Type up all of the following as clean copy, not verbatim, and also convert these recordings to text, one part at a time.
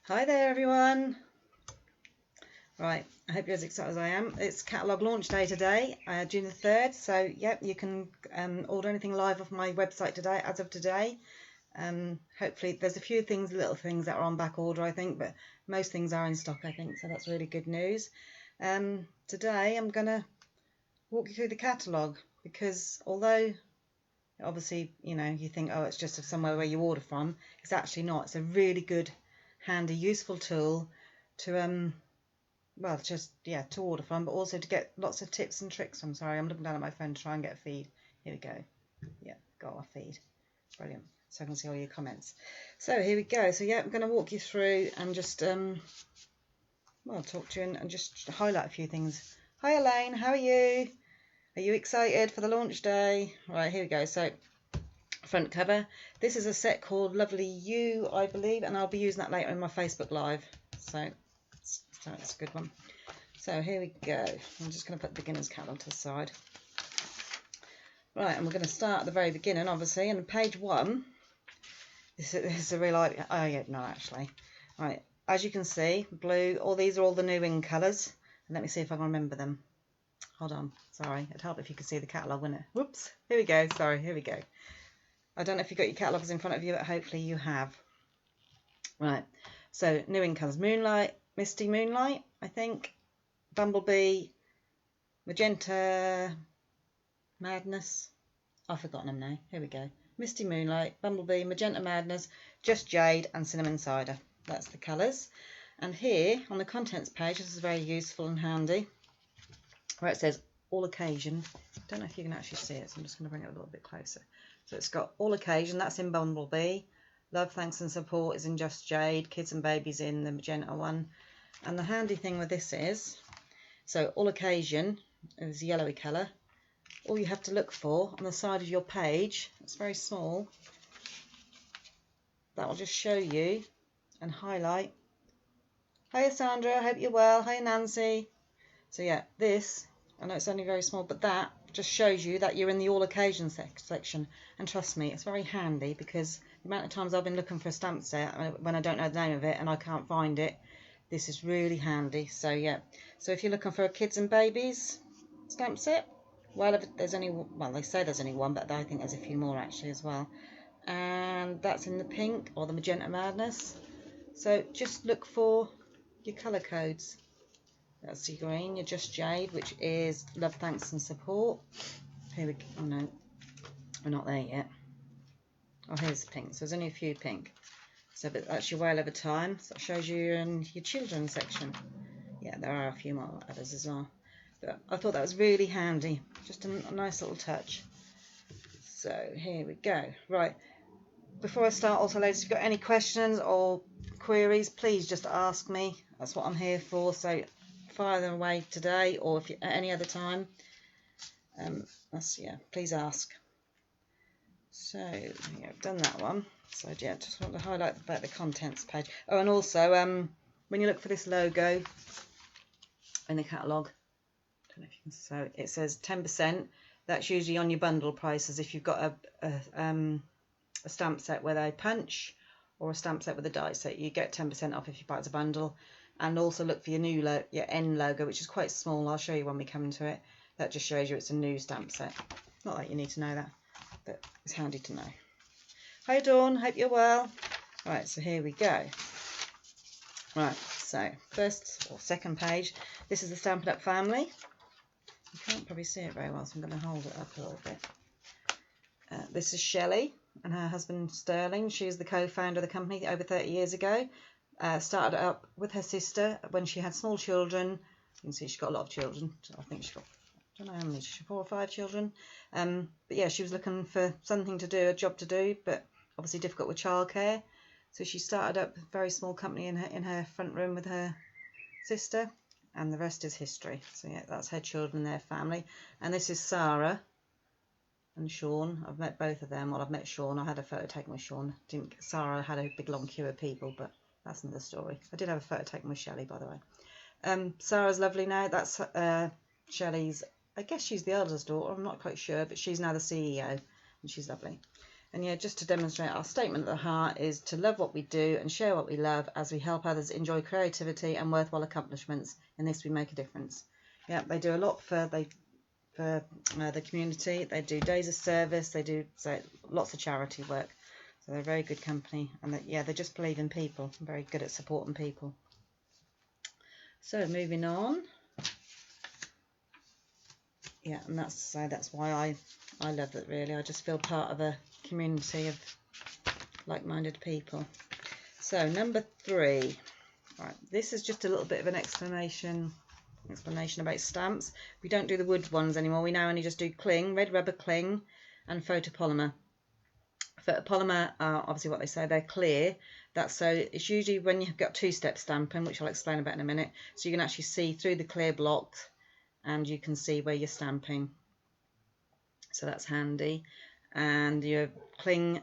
Hi there everyone. Right, I hope you're as excited as I am. It's catalogue launch day today, June the 3rd. So yep, you can order anything live off my website today, as of today. Hopefully there's a few things, little things that are on back order, I think, but most things are in stock, I think, so that's really good news. Today I'm going to walk you through the catalogue because although obviously, you know, you think, oh, it's just somewhere where you order from, it's actually not. It's a really good, handy, useful tool to well, just to order from, but also to get lots of tips and tricks from. Sorry, I'm looking down at my phone to try and get a feed. Here we go. Yeah, got our feed. Brilliant. So I can see all your comments. So here we go. So yeah, I'm going to walk you through and just well, talk to you and just highlight a few things. Hi Elaine, how are you? Are you excited for the launch day? Right, here we go. So front cover. This is a set called Lovely You, I believe, and I'll be using that later in my Facebook Live. So it's a good one. So here we go. I'm just going to put the beginner's catalogue to the side. Right, and we're going to start at the very beginning, obviously. And page 1, this is a real idea. Oh, yeah, no, actually. Right, as you can see, blue, all these are all the new in colours. And let me see if I can remember them. Hold on, sorry. It'd help if you could see the catalogue, wouldn't it? Whoops, here we go. Sorry, here we go. I don't know if you've got your catalogues in front of you, but hopefully you have. Right, so new in colours. Moonlight, Misty Moonlight, I think. Bumblebee, Magenta Madness. I've forgotten them now. Here we go. Misty Moonlight, Bumblebee, Magenta Madness, Just Jade, and Cinnamon Cider. That's the colours. And here on the contents page, this is very useful and handy, where it says all occasion. I don't know if you can actually see it, so I'm just going to bring it a little bit closer. So it's got all occasion, that's in Bumblebee. Love, thanks and support is in Just Jade. Kids and babies in the magenta one. And the handy thing with this is, so all occasion is yellowy colour. All you have to look for on the side of your page, it's very small, that will just show you and highlight. Hiya Sandra, I hope you're well. Hiya Nancy. So yeah, this, I know it's only very small, but that just shows you that you're in the all occasion section. And trust me, it's very handy because the amount of times I've been looking for a stamp set when I don't know the name of it and I can't find it, this is really handy. So yeah, so if you're looking for a kids and babies stamp set, well, there's only, well, they say there's only one, but I think there's a few more actually as well. And that's in the pink or the Magenta Madness. So just look for your colour codes. That's your green, your Just Jade, which is Love, Thanks and Support. Here we go. Oh no, we're not there yet. Oh, here's the pink. So there's only a few pink. So but that's your Well Over Time. So that shows you in your children's section. Yeah, there are a few more others as well. But I thought that was really handy. Just a nice little touch. So here we go. Right. Before I start, also, ladies, if you've got any questions or queries, please just ask me. That's what I'm here for. So fire them away today or if you, at any other time. Please ask. So yeah, I've done that one. So yeah, just want to highlight about the contents page. Oh, and also when you look for this logo in the catalogue, I don't know if you can. So it says 10%. That's usually on your bundle prices if you've got a stamp set with a punch or a stamp set with a die set. You get 10% off if you buy it as a bundle. And also look for your new your N logo, which is quite small. I'll show you when we come into it. That just shows you it's a new stamp set. Not that you need to know that, but it's handy to know. Hi Dawn, hope you're well. Right, so here we go. Right, so first or second page, this is the Stampin Up family. You can't probably see it very well, so I'm going to hold it up a little bit. This is Shelley and her husband Sterling. She's the co-founder of the company over 30 years ago. Started up with her sister when she had small children. You can see she's got a lot of children. I think she's got, I don't know how many, 4 or 5 children. But yeah, she was looking for something to do, a job to do, but obviously difficult with childcare. So she started up a very small company in her front room with her sister, and the rest is history. So yeah, that's her children, their family. And this is Sarah and Sean. I've met both of them. Well, I've met Sean. I had a photo taken with Sean. Sarah had a big long queue of people, but that's another story. I did have a photo taken with Shelley, by the way. Sarah's lovely now. That's Shelley's, I guess she's the eldest daughter. I'm not quite sure, but she's now the CEO, and she's lovely. And yeah, just to demonstrate, our statement at the heart is to love what we do and share what we love as we help others enjoy creativity and worthwhile accomplishments. In this we make a difference. Yeah, they do a lot for the community. They do days of service. They do lots of charity work. So they're a very good company, and they just believe in people. Very good at supporting people. So moving on. Yeah, and that's why I love it, really. I just feel part of a community of like-minded people. So number 3. Right, this is just a little bit of an explanation about stamps. We don't do the wood ones anymore. We now only just do cling, red rubber cling, and photopolymer. Photopolymer are obviously what they say, they're clear. It's usually when you've got two-step stamping, which I'll explain about in a minute. So you can actually see through the clear blocks, and you can see where you're stamping. So that's handy. And your cling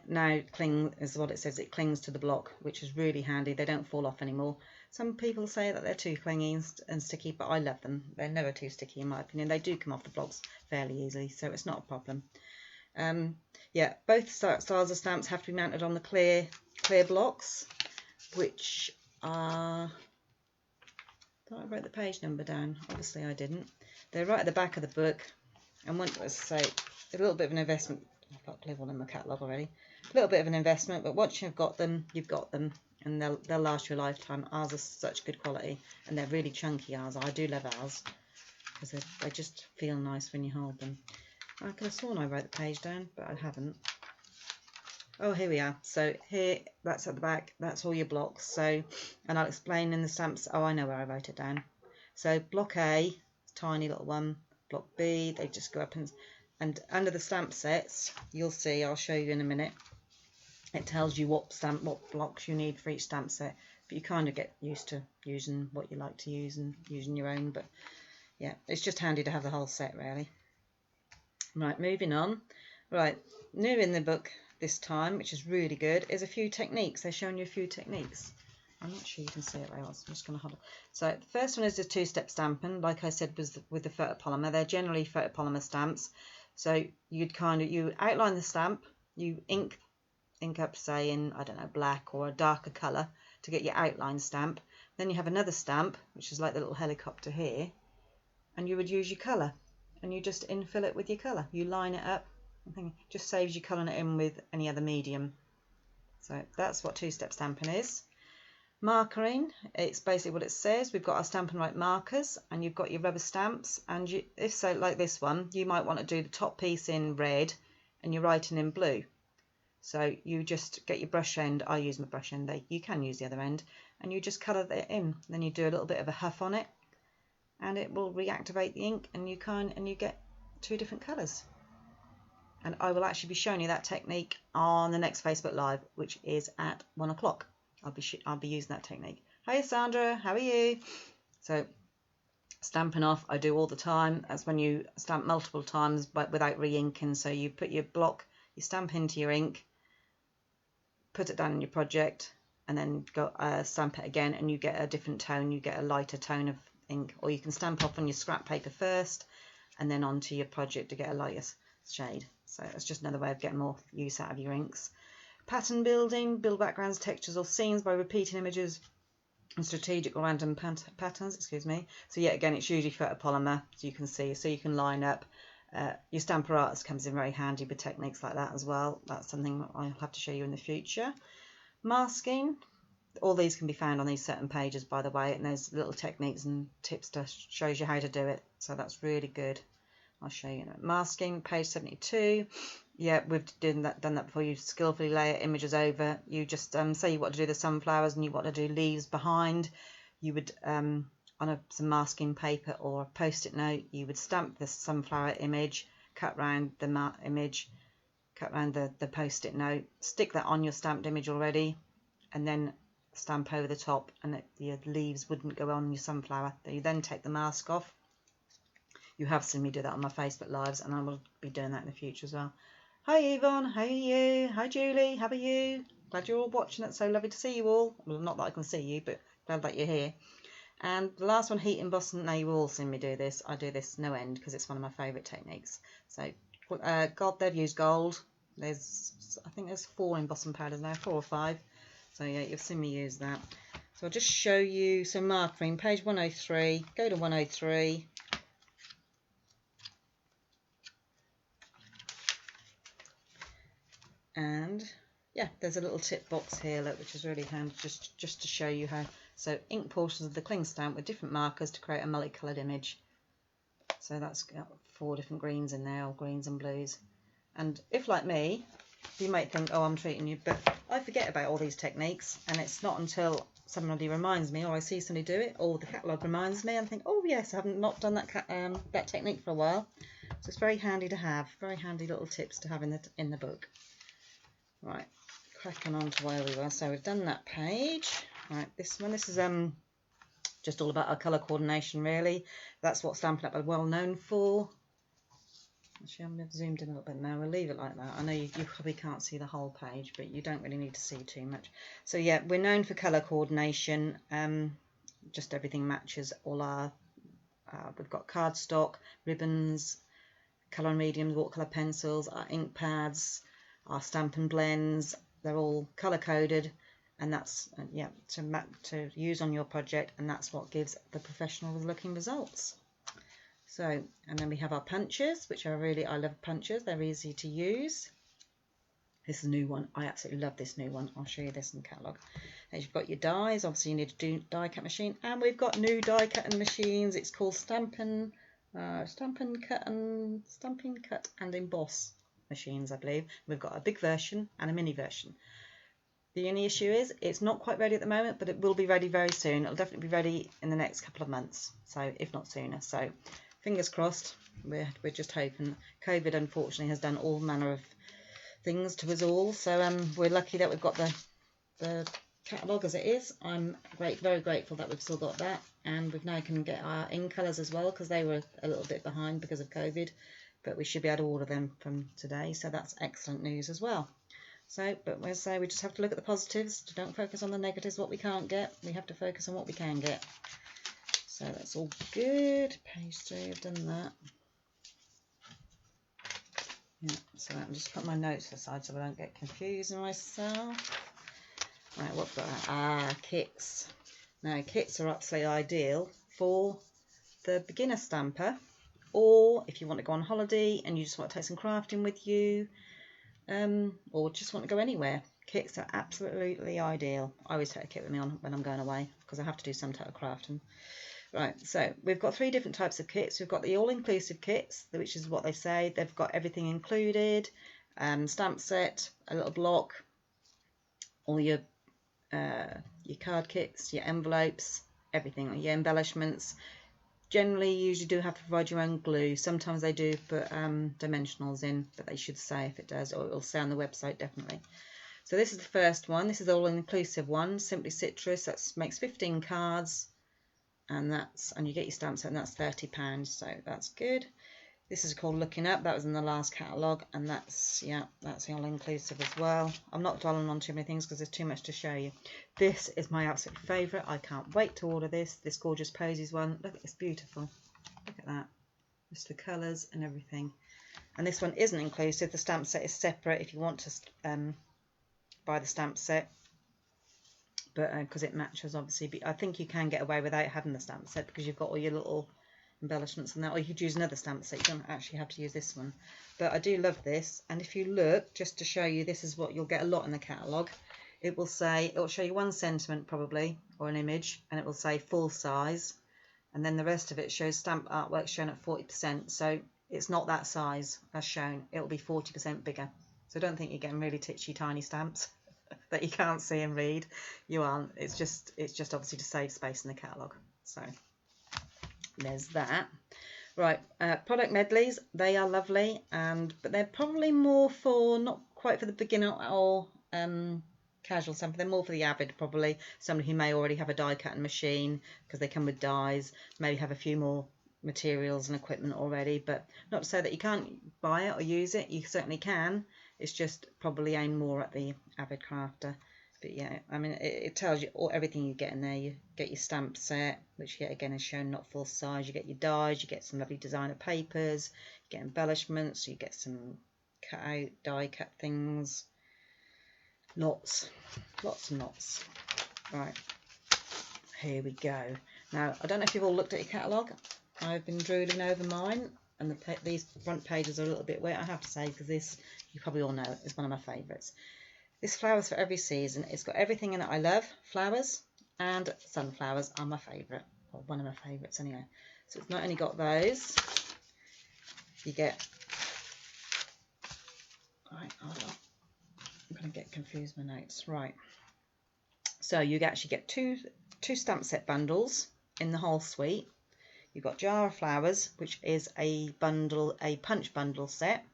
is what it says, it clings to the block, which is really handy. They don't fall off anymore. Some people say that they're too clingy and sticky, but I love them. They're never too sticky in my opinion. They do come off the blocks fairly easily, so it's not a problem. Yeah, both styles of stamps have to be mounted on the clear blocks, which are, I thought I wrote the page number down. Obviously I didn't. They're right at the back of the book, and once, as I say, a little bit of an investment. I've got clear one in my catalogue already. A little bit of an investment, but once you've got them, and they'll last you a lifetime. Ours are such good quality, and they're really chunky. Ours, I do love ours because they just feel nice when you hold them. I could have sworn I wrote the page down, but I haven't. Oh, here we are. So here, that's at the back. That's all your blocks. So, and I'll explain in the stamps. Oh, I know where I wrote it down. So block A, tiny little one. Block B, they just go up and under the stamp sets, you'll see. I'll show you in a minute. It tells you what blocks you need for each stamp set. But you kind of get used to using what you like to use and using your own. But yeah, it's just handy to have the whole set, really. Right, moving on. Right, new in the book this time, which is really good, is a few techniques. They're showing you a few techniques. I'm not sure you can see it very well, so I'm just going to hold it. So the first one is the two-step stamping. Like I said, was with the photopolymer. They're generally photopolymer stamps. So you outline the stamp, you ink up, say, in, I don't know, black or a darker colour to get your outline stamp. Then you have another stamp, which is like the little helicopter here, and you would use your colour. And you just infill it with your colour. You line it up. I think it just saves you colouring it in with any other medium. So that's what two-step stamping is. Markering, it's basically what it says. We've got our Stampin' Right markers, and you've got your rubber stamps. And if so, like this one, you might want to do the top piece in red, and you're writing in blue. So you just get your brush end. I use my brush end. You can use the other end, and you just colour it in. Then you do a little bit of a huff on it, and it will reactivate the ink, and you get two different colours. And I will actually be showing you that technique on the next Facebook Live, which is at 1 o'clock. I'll be using that technique. Hi Sandra, how are you? So stamping off, I do all the time. That's when you stamp multiple times but without re-inking. So you put your block, you stamp into your ink, put it down in your project, and then go stamp it again, and you get a different tone. You get a lighter tone of ink, or you can stamp off on your scrap paper first and then onto your project to get a lighter shade. So that's just another way of getting more use out of your inks. Pattern building, build backgrounds, textures or scenes by repeating images and strategic or random patterns, excuse me. So yeah, again, it's usually photopolymer, so you can see, so you can line up. Your Stamper Artist comes in very handy with techniques like that as well. That's something I'll have to show you in the future. Masking, all these can be found on these certain pages, by the way, and there's little techniques and tips to shows you how to do it. So that's really good. I'll show you. Masking, page 72. Yeah, we've done that before. You skillfully layer images over. You just say you want to do the sunflowers and you want to do leaves behind. You would on some masking paper or a post-it note, you would stamp the sunflower image, cut round the image, cut round the post-it note, stick that on your stamped image already, and then stamp over the top, and the leaves wouldn't go on your sunflower. You then take the mask off. You have seen me do that on my Facebook Lives, and I will be doing that in the future as well. Hi Yvonne, how are you? Hi Julie, how are you? Glad you're all watching. It's so lovely to see you all. Well, not that I can see you, but glad that you're here. And the last one, heat embossing. Now you've all seen me do this. I do this no end because it's one of my favourite techniques. So they've used gold. I think there's 4 embossing powders now, 4 or 5. So yeah, you've seen me use that. So I'll just show you some markering. Page 103, go to 103. And yeah, there's a little tip box here, look, which is really handy, just to show you how. So ink portions of the cling stamp with different markers to create a multicoloured image. So that's got 4 different greens in there, or greens and blues. And if, like me, you might think, oh, I'm treating you, but I forget about all these techniques, and it's not until somebody reminds me, or I see somebody do it, or the catalogue reminds me, and I think, oh yes, I haven't not done that technique for a while. So it's very handy to have, very handy little tips to have in the book. Right, cracking on to where we were. So we've done that page. Right, this is just all about our colour coordination, really. That's what Stampin' Up are well known for. Actually, I'm zoomed in a little bit now. We'll leave it like that. I know you probably can't see the whole page, but you don't really need to see too much. So yeah, we're known for colour coordination. Just everything matches all our. We've got cardstock, ribbons, colour mediums, watercolour pencils, our ink pads, our Stampin' blends. They're all colour coded, and that's yeah, to use on your project, and that's what gives the professional looking results. So, and then we have our punches, which I love punches. They're easy to use. This is a new one. I absolutely love this new one. I'll show you this in the catalogue. As you've got your dies, obviously you need to do die cut machine, and we've got new die cutting machines. It's called Stampin Cut and Emboss machines, I believe. We've got a big version and a mini version. The only issue is it's not quite ready at the moment, but it will be ready very soon. It'll definitely be ready in the next couple of months, so if not sooner. So fingers crossed. We're just hoping. COVID unfortunately has done all manner of things to us all, so we're lucky that we've got the catalogue as it is. I'm very grateful that we've still got that, and we've now can get our in colours as well, because they were a little bit behind because of COVID, but we should be able to order them from today, so that's excellent news as well. So, but we'll say we just have to look at the positives. Don't focus on the negatives, what we can't get. We have to focus on what we can get. So that's all good. Page 3, I've done that. Yeah, so I'm just put my notes aside so I don't get confused myself. Right, what have got? Kits. Now, kits are absolutely ideal for the beginner stamper, or if you want to go on holiday and you just want to take some crafting with you, or just want to go anywhere. Kits are absolutely ideal. I always take a kit with me on when I'm going away, because I have to do some type of crafting. Right, so we've got 3 different types of kits. We've got the all-inclusive kits, which is what they say. They've got everything included, stamp set, a little block, all your card kits, your envelopes, everything, your embellishments. Generally, you usually do have to provide your own glue. Sometimes they do put dimensionals in, but they should say if it does, or it'll say on the website definitely. So this is the first one. This is the all-inclusive one, Simply Citrus. That makes 15 cards. And you get your stamp set, and that's £30, so that's good. This is called Looking Up. That was in the last catalogue, and that's the all-inclusive as well. I'm not dwelling on too many things because there's too much to show you. This is my absolute favourite. I can't wait to order this gorgeous posies one. Look, it's beautiful. Look at that. Just the colours and everything. And this one isn't inclusive. The stamp set is separate if you want to buy the stamp set. But because it matches, obviously, but I think you can get away without having the stamp set because you've got all your little embellishments and that, or you could use another stamp set. You don't actually have to use this one. But I do love this, and if you look, just to show you, this is what you'll get a lot in the catalogue. It'll show you one sentiment probably, or an image, and it will say full size, and then the rest of it shows stamp artwork shown at 40%. So it's not that size as shown. It'll be 40% bigger. So don't think you're getting really titchy tiny stamps that you can't see and read. You aren't. It's just obviously to save space in the catalogue. So there's that. Right, product medleys, they are lovely, but they're probably more for, not quite for the beginner or casual stamper. They're more for the avid, probably somebody who may already have a die cutting machine because they come with dies, maybe have a few more materials and equipment already. But not to say that you can't buy it or use it. You certainly can. It's just probably aimed more at the avid crafter. But yeah, I mean, it tells you everything you get in there. You get your stamp set, which yet again is shown not full size. You get your dies, you get some lovely designer papers, you get embellishments, you get some cut out, die cut things. Lots and lots. Right, here we go. Now, I don't know if you've all looked at your catalogue. I've been drooling over mine, and these front pages are a little bit wet, I have to say, because this, you probably all know, is one of my favourites. This Flowers for Every Season. It's got everything in it I love. Flowers and sunflowers are my favourite, or one of my favourites anyway. So it's not only got those, you get, right, hold on, I'm going to get confused with my notes. Right, so you actually get two stamp set bundles in the whole suite. You've got Jar of Flowers, which is a bundle, a punch bundle set,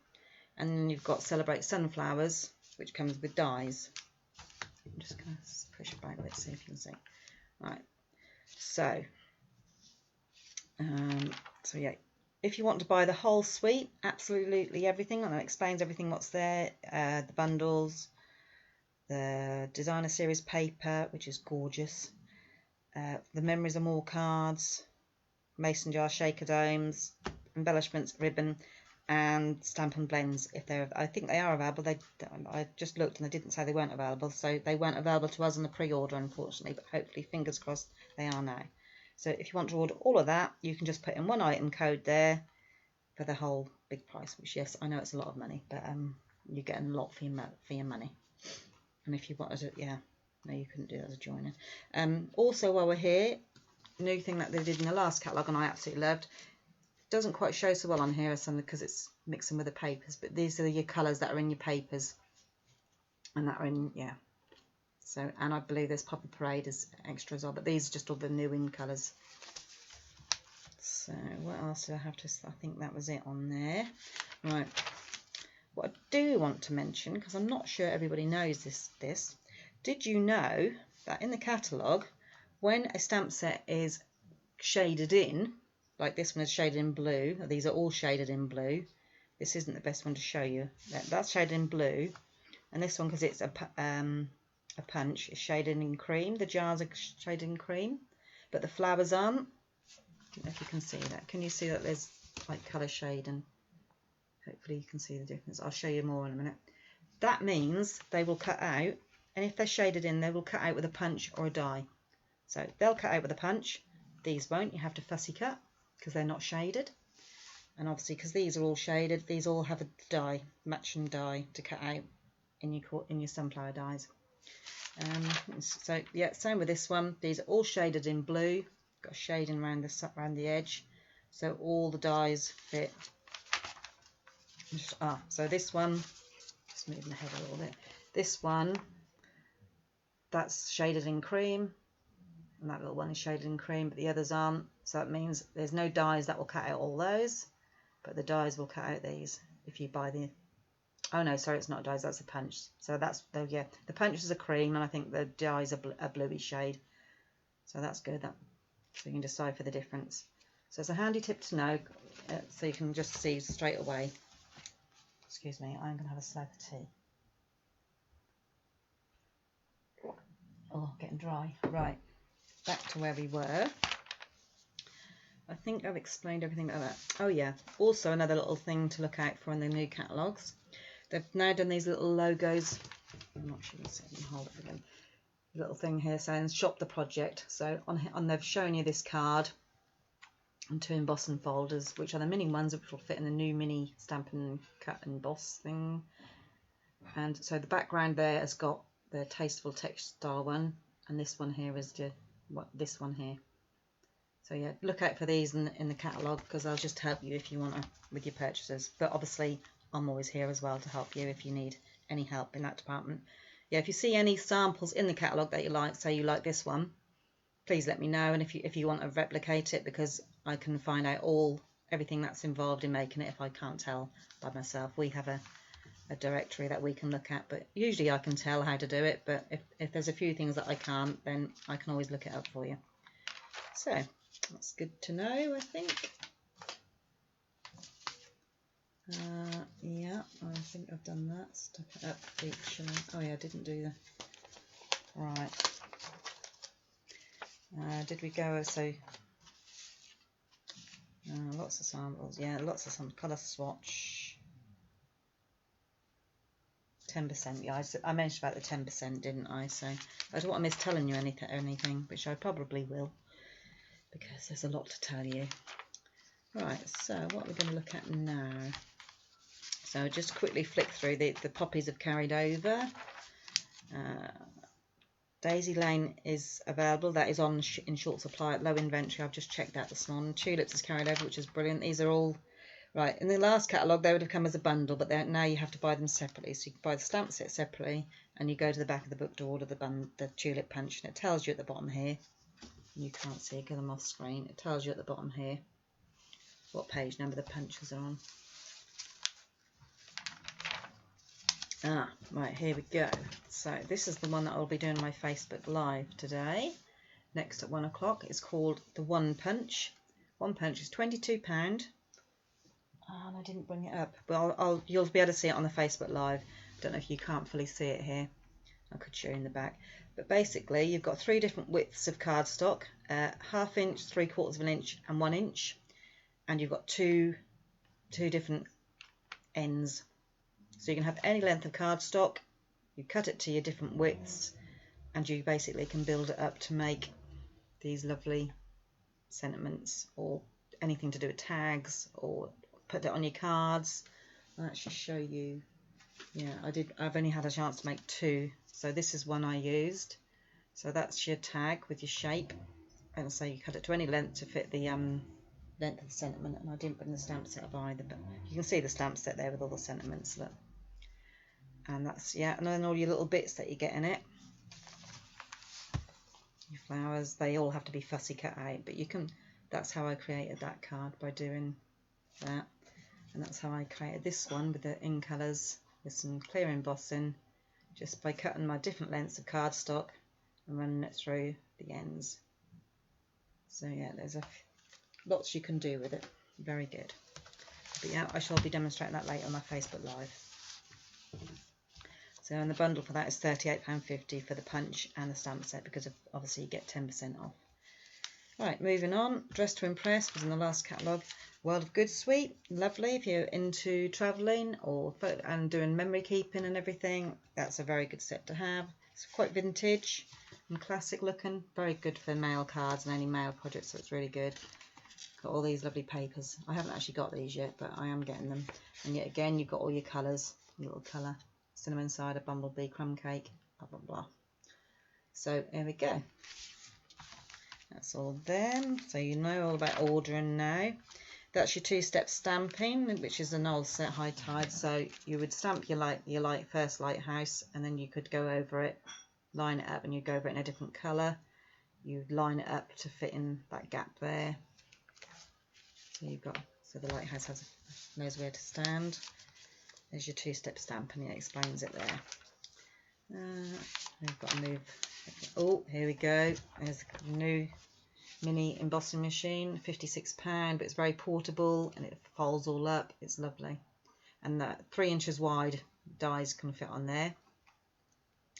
and then you've got Celebrate Sunflowers, which comes with dies. I'm just going to push it back a bit, see if you can see. Right, so yeah, if you want to buy the whole suite, absolutely everything, and it explains everything what's there, the bundles, the designer series paper, which is gorgeous, the Memories of More cards, mason jar shaker domes, embellishments, ribbon, and Stampin' Blends. If they're, I think they are available. I just looked and they didn't say they weren't available, so they weren't available to us on the pre-order, unfortunately, but hopefully, fingers crossed, they are now. So if you want to order all of that, you can just put in one item code there for the whole big price, which, yes, I know it's a lot of money, but you're getting a lot for your money. And if you wanted to, yeah, no, you couldn't do that as a joiner. Also, while we're here, new thing that they did in the last catalogue, and I absolutely loved, doesn't quite show so well on here as something because it's mixing with the papers, but these are your colours that are in your papers, and that are in, yeah. So, and I believe there's Papa Parade as extras on, but these are just all the new in colours. So what else do I have to, I think that was it on there. Right, what I do want to mention, because I'm not sure everybody knows this, did you know that in the catalogue, when a stamp set is shaded in, like this one is shaded in blue, these are all shaded in blue, this isn't the best one to show you, that's shaded in blue, and this one, because it's a punch, is shaded in cream. The jars are shaded in cream, but the flowers aren't. I don't know if you can see that. Can you see that there's like colour shade, and hopefully you can see the difference. I'll show you more in a minute. That means they will cut out, and if they're shaded in, they will cut out with a punch or a die. So they'll cut out with a punch, these won't. You have to fussy cut because they're not shaded, and obviously because these are all shaded, these all have a die, matching die to cut out in your sunflower dies. So yeah, same with this one. These are all shaded in blue, got shading around the edge, so all the dies fit. So this one, just moving the head a little bit. This one, that's shaded in cream, and that little one is shaded in cream, but the others aren't. So that means there's no dies that will cut out all those, but the dies will cut out these if you buy the. Oh no, sorry, it's not dies, that's a punch. So that's, yeah, the punch is a cream, and I think the dies are a bluey shade. So that's good, so you can decide for the difference. So it's a handy tip to know, so you can just see straight away. Excuse me, I'm going to have a slab of tea. Oh, getting dry. Right, back to where we were. I think I've explained everything about that. Oh yeah, also another little thing to look out for in the new catalogues. They've now done these little logos. I'm not sure you can see them. Hold it again. Little thing here saying "Shop the Project." So on they've shown you this card and 2 embossing folders, which are the mini ones, which will fit in the new mini Stampin' Cut and Emboss thing. And so the background there has got the Tasteful Textile one, and this one here is this one here. So yeah, look out for these in the catalogue, because they'll just help you if you want to with your purchases. But obviously, I'm always here as well to help you if you need any help in that department. Yeah, if you see any samples in the catalogue that you like, say you like this one, please let me know. And if you want to replicate it, because I can find out everything that's involved in making it if I can't tell by myself. We have a directory that we can look at, but usually I can tell how to do it. But if there's a few things that I can't, then I can always look it up for you. So that's good to know, I think. Yeah, I think I've done that. Stuck it up each. Oh yeah, I didn't do the right. Did we go? So lots of samples. Yeah, lots of some colour swatch. 10%. Yeah, I mentioned about the 10%, didn't I? So I don't want to miss telling you anything, which I probably will, because there's a lot to tell you. Right, so what we're going to look at now. So just quickly flick through. The poppies have carried over. Daisy Lane is available. That is on in short supply at low inventory. I've just checked that this morning. Tulips is carried over, which is brilliant. These are all right. In the last catalogue, they would have come as a bundle, but now you have to buy them separately. So you can buy the stamp set separately, and you go to the back of the book to order the tulip punch, and it tells you at the bottom here. You can't see it because I'm off screen. It tells you at the bottom here what page number the punches are on. Right, here we go. So this is the one that I'll be doing my Facebook Live today, next at 1 o'clock. It's called the One Punch. One Punch is £22. And I didn't bring it up, but you'll be able to see it on the Facebook Live. I don't know if you can't fully see it here. I could show you in the back. But basically, you've got 3 different widths of cardstock, 1/2 inch, 3/4 of an inch, and 1 inch. And you've got two different ends. So you can have any length of cardstock, you cut it to your different widths, and you basically can build it up to make these lovely sentiments, or anything to do with tags, or put it on your cards. I'll actually show you. Yeah, I've only had a chance to make 2, so this is one I used. So that's your tag with your shape, and so you cut it to any length to fit the length of the sentiment. And I didn't bring the stamp set up either, but you can see the stamp set there with all the sentiments. Look. And that's, yeah, and then all your little bits that you get in it, your flowers, they all have to be fussy cut out, but you can, that's how I created that card, by doing that. And that's how I created this one with the in colours with some clear embossing, just by cutting my different lengths of cardstock and running it through the ends. So yeah, there's lots you can do with it. Very good. But yeah, I shall be demonstrating that later on my Facebook Live. So, and the bundle for that is £38.50 for the punch and the stamp set, because obviously you get 10% off. Right, moving on. Dress to Impress was in the last catalogue. World of Good Suite, lovely if you're into travelling or and doing memory keeping and everything. That's a very good set to have. It's quite vintage and classic looking. Very good for mail cards and any mail projects, so it's really good. Got all these lovely papers. I haven't actually got these yet, but I am getting them. And yet again, you've got all your colours, little colour. Cinnamon cider, bumblebee, crumb cake, blah blah blah. So here we go. That's all them. So you know all about ordering now. That's your 2-step stamping, which is an old set, high tide. So you would stamp your first lighthouse, and then you could go over it, line it up, and you go over it in a different colour. You line it up to fit in that gap there. So the lighthouse knows where to stand. There's your 2-step stamp, and it explains it there. We've got to move. Oh, here we go. There's a new mini embossing machine, £56, but it's very portable and it folds all up. It's lovely. And that 3 inches wide dies can fit on there.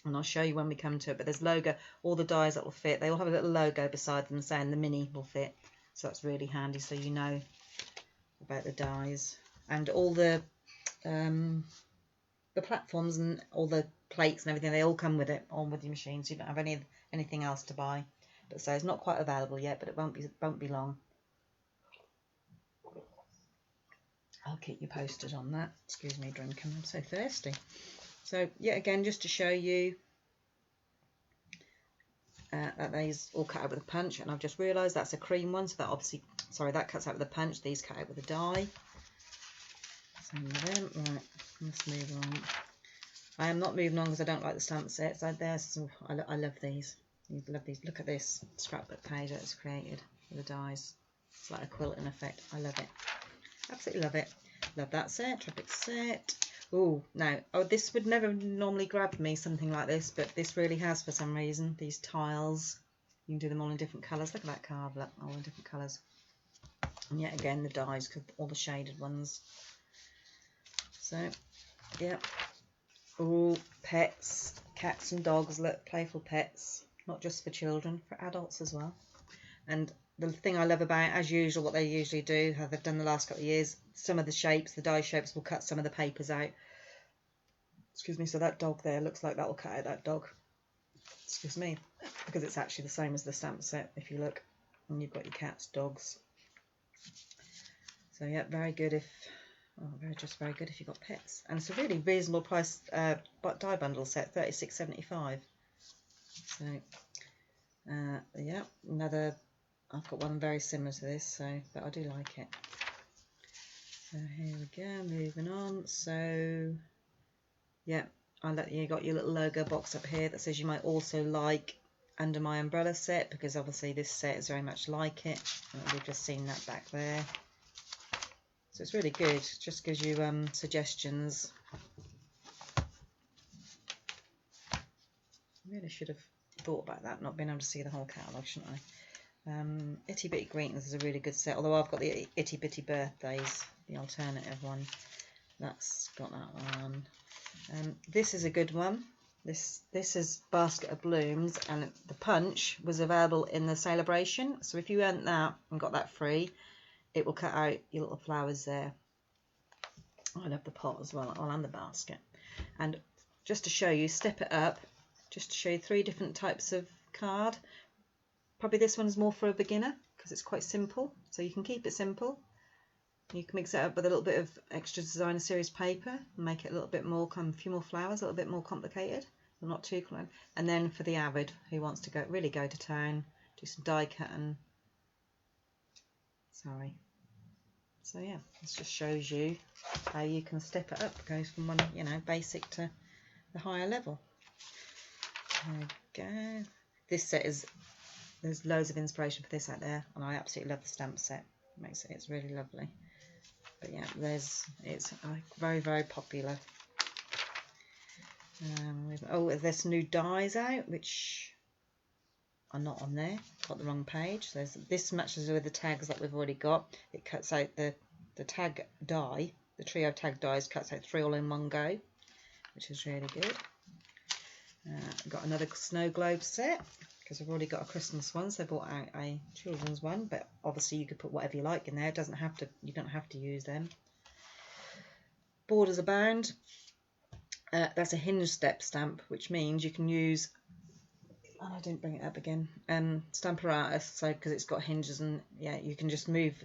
And I'll show you when we come to it. But there's logo, all the dies that will fit. They all have a little logo beside them saying the mini will fit. So that's really handy, so you know about the dies. And all the platforms and all the plates and everything, they all come with it, on with your machine, so you don't have anything else to buy. But so it's not quite available yet, but it won't be long. I'll keep you posted on that. Excuse me drinking, I'm so thirsty. So yet again, just to show you that these all cut out with a punch, and I've just realised that's a cream one, so that obviously, sorry, that cuts out with a punch, these cut out with a die. Same with them. Right, let's move on. I am not moving on because I don't like the stamp sets. I love these. You love these. Look at this scrapbook page that it's created with the dies. It's like a quilting effect. I love it. Absolutely love it. Love that set. Tropic set. Oh, now, this would never normally grab me, something like this, but this really has for some reason. These tiles. You can do them all in different colours. Look at that card. Look, all in different colours. And yet again, the dies, because all the shaded ones. So, yeah. Oh, pets, cats and dogs, look, playful pets, not just for children, for adults as well. And the thing I love about, as usual, what they usually do, how they've done the last couple of years, some of the shapes, the die shapes, will cut some of the papers out. Excuse me, so that dog there looks like that will cut out that dog. Excuse me, because it's actually the same as the stamp set if you look, and you've got your cats, dogs. So yeah, very good if, very good if you've got pets. And it's a really reasonable price die bundle set, $36.75. So yeah, another, I've got one very similar to this, so but I do like it. So here we go, moving on. So yeah, you got your little logo box up here that says you might also like Under My Umbrella set, because obviously this set is very much like it. We've just seen that back there. So it's really good, just gives you suggestions. Really should have thought about that, not being able to see the whole catalogue, shouldn't I? Itty Bitty Greetings is a really good set, although I've got the Itty Bitty Birthdays, the alternative one. That's got that one. This is a good one. This is Basket of Blooms, and the punch was available in the celebration. So if you earned that and got that free, it will cut out your little flowers there. I love the pot as well, and the basket. And just to show you, step it up, just to show you 3 different types of card. Probably this one's more for a beginner because it's quite simple, so you can keep it simple. You can mix it up with a little bit of extra designer series paper and make it a little bit more, a few more flowers, a little bit more complicated, but not too close. And then for the avid who wants to really go to town, do some die cutting. Sorry. So yeah, this just shows you how you can step it up. It goes from one, basic to the higher level. There we go. This set there's loads of inspiration for this out there, and I absolutely love the stamp set. It's really lovely. But yeah, it's very, very popular. There's new dies out which are not on there. Got the wrong page. This matches with the tags that we've already got. It cuts out the tag die, the trio tag dies, cuts out 3 all in one go, which is really good. Got another snow globe set, because I've already got a Christmas one, so I bought out a children's one, but obviously you could put whatever you like in there. You don't have to use them. Borders Abound. That's a hinge step stamp, which means you can use, and I didn't bring it up again, Stampin Up, so because it's got hinges, and yeah, you can just move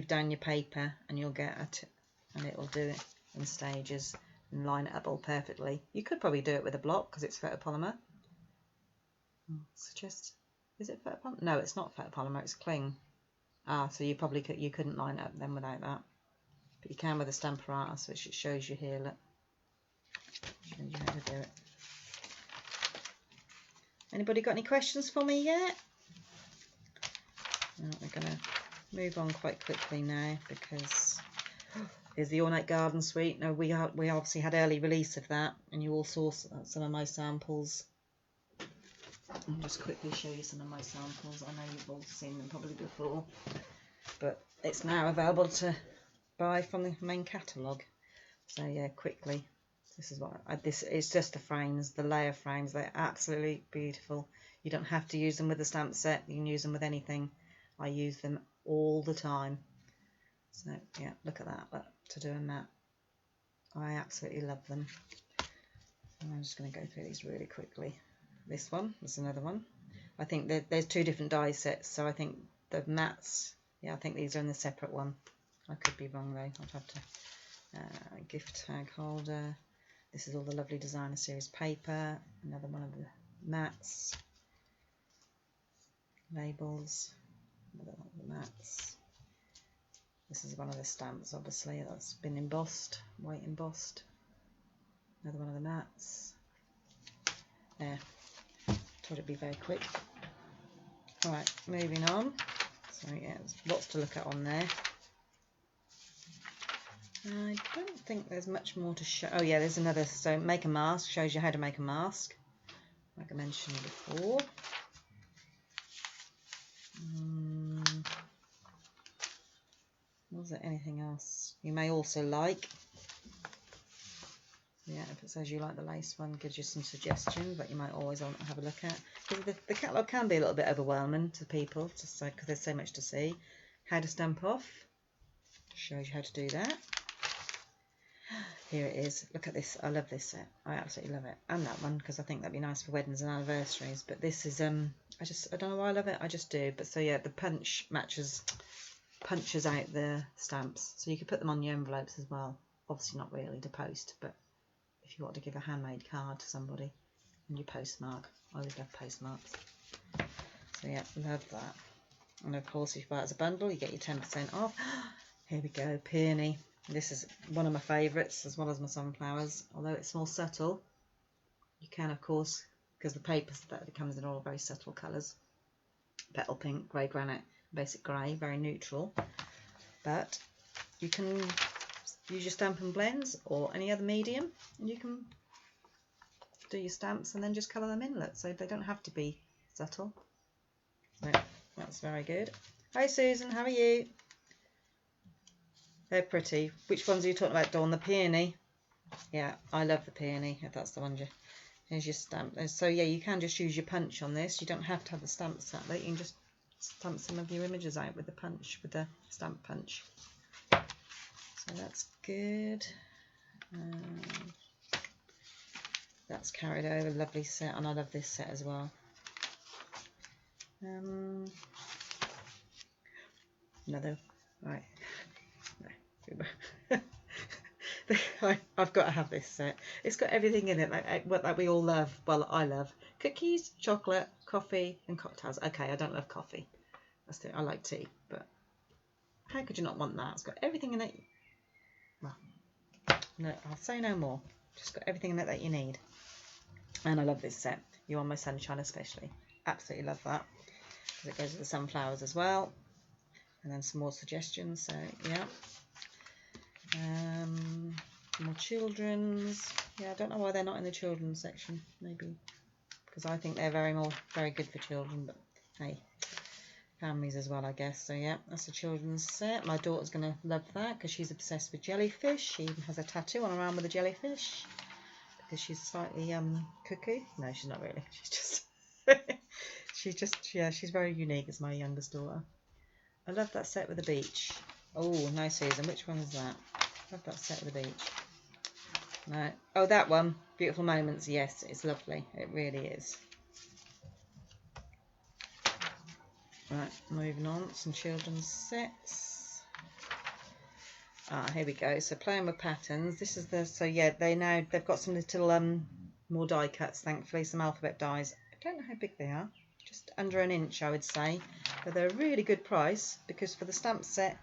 down your paper and you'll get it, and it will do it in stages and line it up all perfectly. You could probably do it with a block because it's photopolymer. Suggest, is it photopolymer? No, it's not photopolymer, it's cling. So you couldn't line it up then without that, but you can with a Stampin Up, which it shows you here. Look, shows you how to do it. Anybody got any questions for me yet? We're gonna move on quite quickly now, because here's the All Night Garden Suite. Now we obviously had early release of that, and you all saw some of my samples. I'll just quickly show you some of my samples. I know you've all seen them probably before, but it's now available to buy from the main catalogue. So yeah, quickly, this is what this is. Just the frames, the layer frames. They're absolutely beautiful. You don't have to use them with the stamp set. You can use them with anything. I use them all the time. So yeah, look at that. Look, to doing that, I absolutely love them. So I'm just going to go through these really quickly. This one is another one. I think there's 2 different die sets, so I think the mattes, yeah, I think these are in the separate one. I could be wrong though. I'd have to gift tag holder. This is all the lovely designer series paper. Another one of the mattes. Labels. Another one of the mattes. This is one of the stamps, obviously, that's been embossed, white embossed. Another one of the mattes. There. Thought it'd be very quick. Alright, moving on. So yeah, there's lots to look at on there. I don't think there's much more to show. Oh yeah, there's another. So make a mask, shows you how to make a mask, like I mentioned before. Was there anything else you may also like? Yeah, if it says you like the lace one, gives you some suggestions that you might always want to have a look at. Because the catalogue can be a little bit overwhelming to people, just so, because there's so much to see. How to stamp off, shows you how to do that. Here it is. Look at this. I love this set. I absolutely love it. And that one, because I think that'd be nice for weddings and anniversaries. But this is, I don't know why I love it. I just do. But so yeah, the punch punches out the stamps. So you could put them on your envelopes as well. Obviously not really to post, but if you want to give a handmade card to somebody and you postmark. I always love postmarks. So yeah, love that. And of course, if you buy it as a bundle, you get your 10% off. Here we go, peony. This is one of my favourites, as well as my sunflowers. Although it's more subtle, you can, of course, because the papers that it comes in are all very subtle colours. Petal pink, grey granite, basic grey, very neutral. But you can use your Stampin' Blends or any other medium, and you can do your stamps and then just colour them in, look, so they don't have to be subtle. So that's very good. Hi Susan, how are you? They're pretty. Which ones are you talking about, Dawn? The peony? Yeah, I love the peony, if that's the one. Here's your stamp. So yeah, you can just use your punch on this. You don't have to have the stamp set there. You can just stamp some of your images out with the punch, with the stamp punch. So that's good. That's carried over. Lovely set, and I love this set as well. Another, right. I've got to have this set. It's got everything in it that we all love. Well, I love cookies, chocolate, coffee, and cocktails. Okay, I don't love coffee. I like tea, but how could you not want that? It's got everything in it. Well, no, I'll say no more. Just got everything in it that you need. And I love this set. You Are My Sunshine especially. Absolutely love that. Because it goes with the sunflowers as well. And then some more suggestions. So yeah. More children's. Yeah, I don't know why they're not in the children's section. Maybe because I think they're very good for children. But hey, families as well, I guess. So yeah, that's a children's set. My daughter's gonna love that because she's obsessed with jellyfish. She even has a tattoo on her arm with a jellyfish because she's slightly cuckoo. No, she's not really. She's very unique as my youngest daughter. I love that set with the beach. Oh, no, Susan, which one is that? Love that set with the beach. No. Oh, that one. Beautiful Moments. Yes, it's lovely. It really is. Right, moving on. Some children's sets. Here we go. So playing with patterns. This is the, so yeah, they've got some little more die cuts, thankfully, some alphabet dies. I don't know how big they are. Just under an inch, I would say. But they're a really good price because for the stamp set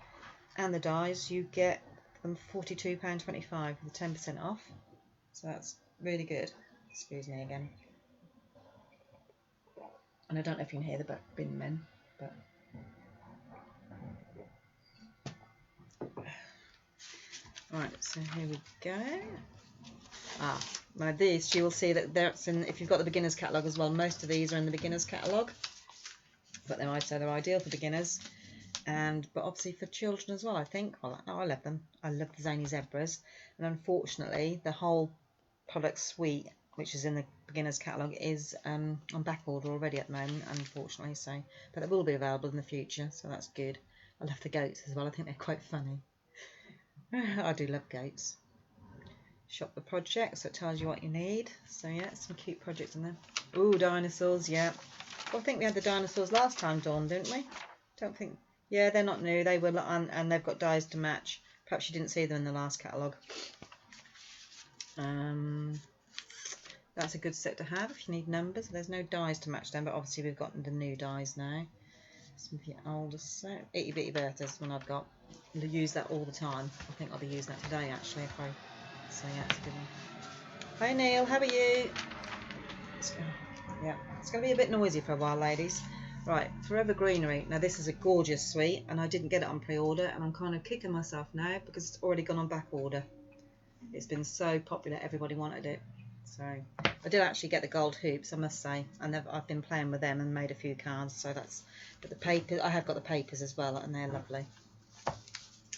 and the dies, you get them £42.25 with 10% off. So that's really good. Excuse me again. And I don't know if you can hear the bin men, but right. So here we go. Now these you will see that that's in. If you've got the beginner's catalogue as well, most of these are in the beginner's catalogue. But they might say they're ideal for beginners. But obviously for children as well, I think. Well, I love them. I love the Zany Zebras. And unfortunately, the whole product suite, which is in the beginner's catalogue, is on back order already at the moment, unfortunately. So, but it will be available in the future, so that's good. I love the goats as well. I think they're quite funny. I do love goats. Shop the project, so it tells you what you need. So yeah, some cute projects in there. Ooh, dinosaurs, yeah. Well, I think we had the dinosaurs last time, Dawn, didn't we? Don't think. Yeah, they're not new. They were, and they've got dies to match. Perhaps you didn't see them in the last catalogue. That's a good set to have if you need numbers. There's no dies to match them, but obviously we've got the new dies now. Some of your older set. Itty Bitty Bertha's one I've got. I'll use that all the time. I think I'll be using that today actually. So yeah, it's a good one. Hi Neil, how are you? Yeah, it's going to be a bit noisy for a while, ladies. Right, Forever Greenery. Now this is a gorgeous suite, and I didn't get it on pre-order, and I'm kind of kicking myself now because it's already gone on back order. It's been so popular, everybody wanted it. So I did actually get the gold hoops, I must say, and I've been playing with them and made a few cards. So that's. But the paper, I have got the papers as well, and they're lovely. And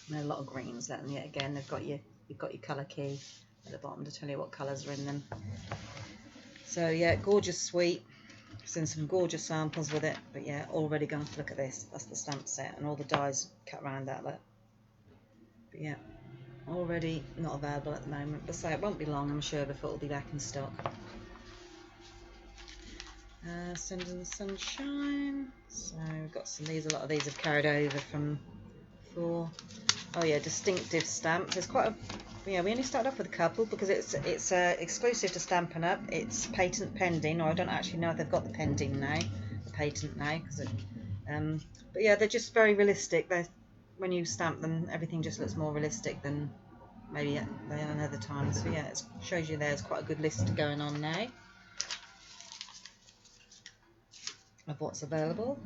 there are a lot of greens, and yet again you've got your colour key at the bottom to tell you what colours are in them. So yeah, gorgeous suite. Seen some gorgeous samples with it, but yeah, already going to look at this. That's the stamp set, and all the dies cut around that. Look. But yeah, already not available at the moment, but so it won't be long, I'm sure, before it'll be back in stock. Send in the Sunshine. So we've got some of these. A lot of these have carried over from before. Oh yeah, distinctive stamps. There's quite a, yeah, we only started off with a couple because it's exclusive to Stampin' Up. It's patent pending, or I don't actually know if they've got the pending now, the patent now, because but yeah, they're just very realistic. They, when you stamp them, everything just looks more realistic than maybe another time. So yeah, it shows you there's quite a good list going on now of what's available.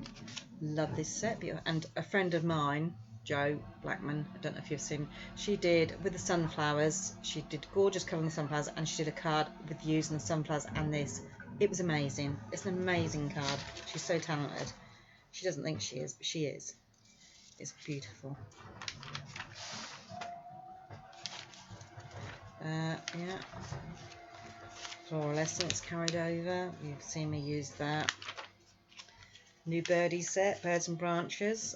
Love this set. And a friend of mine, Jo Blackman, I don't know if you've seen, she did with the sunflowers, she did gorgeous colour on the sunflowers, and she did a card with using the sunflowers and this. It was amazing. It's an amazing card. She's so talented. She doesn't think she is, but she is. It's beautiful. Yeah, floral essence carried over. You've seen me use that. New birdie set, birds and branches.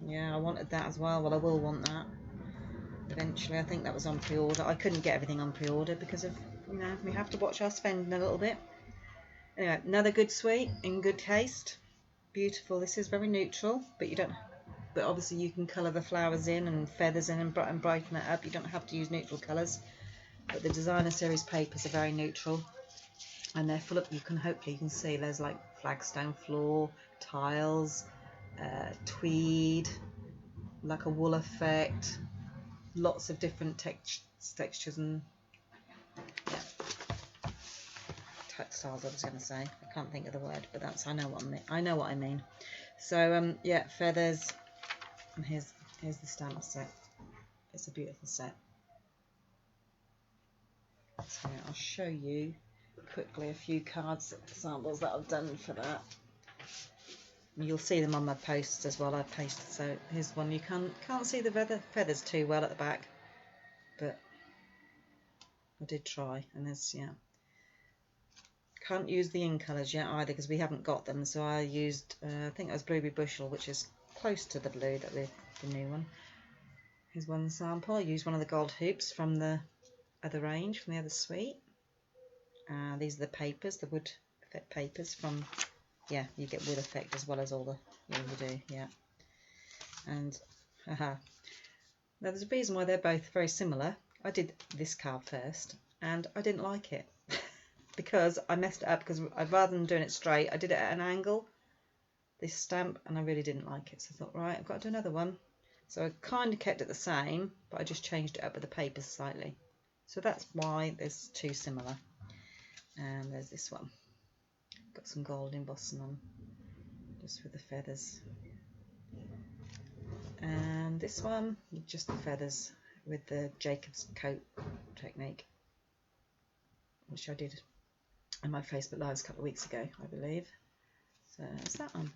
Yeah, I wanted that as well. Well, I will want that eventually. I think that was on pre-order. I couldn't get everything on pre-order because of, you know, we have to watch our spending a little bit. Anyway, another good suite in good taste. Beautiful. This is very neutral, but you don't. But obviously you can colour the flowers in and feathers in and brighten it up. You don't have to use neutral colours. But the designer series papers are very neutral, and they're full of. Hopefully you can see there's like flagstone floor, tiles, tweed, like a wool effect, lots of different textures and textiles. I was going to say, I can't think of the word, but that's, I know what I mean. So yeah, feathers, and here's the stamp set. It's a beautiful set. So I'll show you quickly a few cards samples that I've done for that. You'll see them on my posts as well. I've pasted. So here's one. You can't see the feathers too well at the back, but I did try. And there's, yeah, can't use the in colours yet either because we haven't got them. So I used I think it was Blueberry Bushel, which is close to the blue that the new one. Here's one sample. I used one of the gold hoops from the other range, from the other suite. These are the papers, the wood effect papers from, yeah, you get wood effect as well as all the, yeah, you do, yeah. And now there's a reason why they're both very similar. I did this card first and I didn't like it because I messed it up, because rather than doing it straight, I did it at an angle, this stamp, and I really didn't like it. So I thought, right, I've got to do another one. So I kind of kept it the same, but I just changed it up with the papers slightly. So that's why there's two similar. And there's this one. Got some gold embossing on, just with the feathers. And this one, just the feathers with the Jacob's coat technique, which I did in my Facebook Lives a couple of weeks ago, I believe. So that's that one.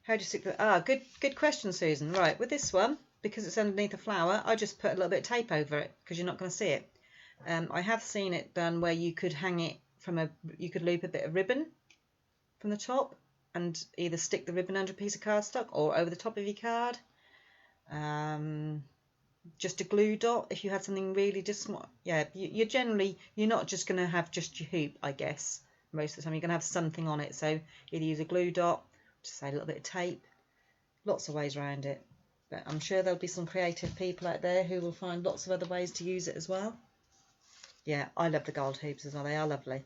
How do you stick the... good question, Susan. Right, with this one, because it's underneath a flower, I just put a little bit of tape over it because you're not going to see it. I have seen it done where you could hang it from you could loop a bit of ribbon from the top and either stick the ribbon under a piece of cardstock or over the top of your card. Just a glue dot if you had something really just small. Yeah, you're not just going to have just your hoop, I guess. Most of the time you're going to have something on it. So either use a glue dot, just say a little bit of tape. Lots of ways around it. But I'm sure there'll be some creative people out there who will find lots of other ways to use it as well. Yeah, I love the gold hoops as well. They are lovely.